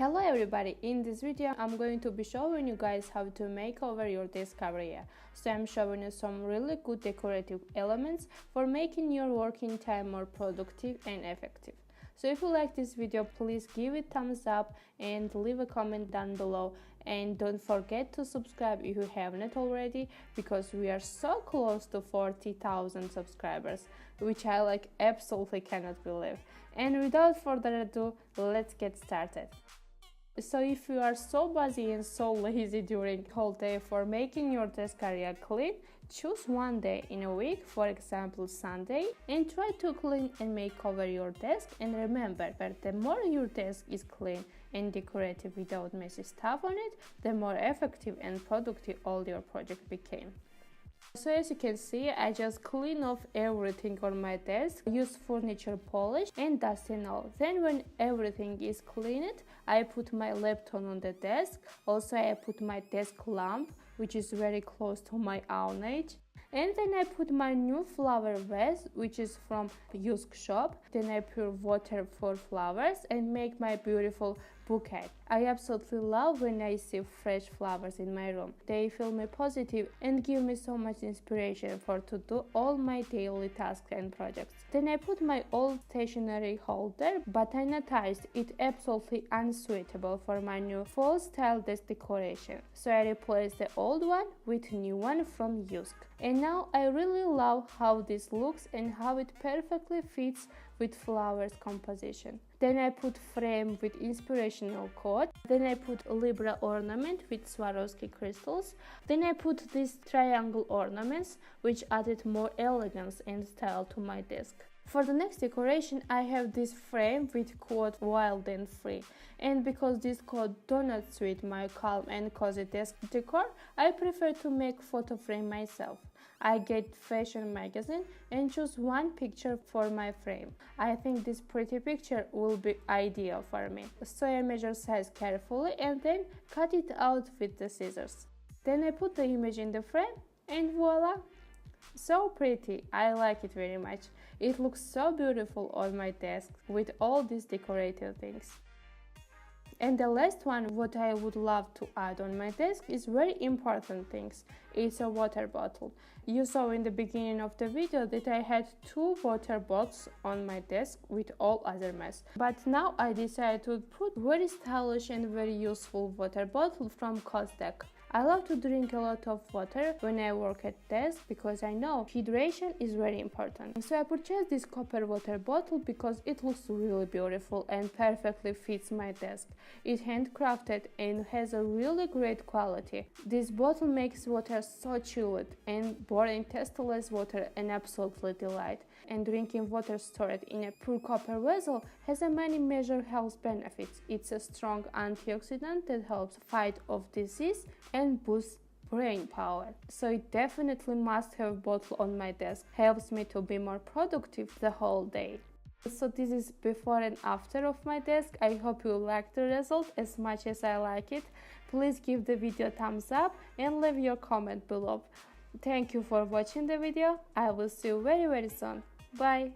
Hello everybody, in this video I'm going to be showing you guys how to make over your desk area. So I'm showing you some really good decorative elements for making your working time more productive and effective. So if you like this video, please give it thumbs up and leave a comment down below, and don't forget to subscribe if you haven't already, because we are so close to 40,000 subscribers, which I absolutely cannot believe. And without further ado, let's get started. So if you are so busy and so lazy during the whole day for making your desk area clean, choose one day in a week, for example Sunday, and try to clean and make over your desk. And remember that the more your desk is clean and decorative without messy stuff on it, the more effective and productive all your project became. So as you can see, I just clean off everything on my desk, use furniture polish and dust and all. Then when everything is cleaned, I put my laptop on the desk. Also I put my desk lamp, which is very close to my own age. And then I put my new flower vase, which is from used shop. Then I pour water for flowers and make my beautiful bouquet. I absolutely love when I see fresh flowers in my room. They feel me positive and give me so much inspiration for to do all my daily tasks and projects. Then I put my old stationery holder, but I noticed it absolutely unsuitable for my new fall style desk decoration. So I replaced the old one with new one from used. And now I really love how this looks and how it perfectly fits with flowers composition. Then I put frame with inspirational quote. Then I put Libra ornament with Swarovski crystals. Then I put these triangle ornaments, which added more elegance and style to my desk. For the next decoration, I have this frame with quote wild and free. And because this quote do not suit my calm and cozy desk decor, I prefer to make photo frame myself. I get fashion magazine and choose one picture for my frame. I think this pretty picture will be ideal for me. So I measure size carefully and then cut it out with the scissors. Then I put the image in the frame and voila! So pretty, I like it very much. It looks so beautiful on my desk with all these decorative things. And the last one, what I would love to add on my desk is very important things. It's a water bottle. You saw in the beginning of the video that I had 2 water bottles on my desk with all other mess. But now I decided to put very stylish and very useful water bottle from Decor. I love to drink a lot of water when I work at desk because I know hydration is very important. So I purchased this copper water bottle because it looks really beautiful and perfectly fits my desk. It's handcrafted and has a really great quality. This bottle makes water so chilled, and pouring tasteless water an absolutely delight. And drinking water stored in a pure copper vessel has a many major health benefits. It's a strong antioxidant that helps fight off disease and boosts brain power. So it definitely must have a bottle on my desk. Helps me to be more productive the whole day. So this is before and after of my desk. I hope you like the result as much as I like it. Please give the video a thumbs up and leave your comment below. Thank you for watching the video. I will see you very soon. Bye.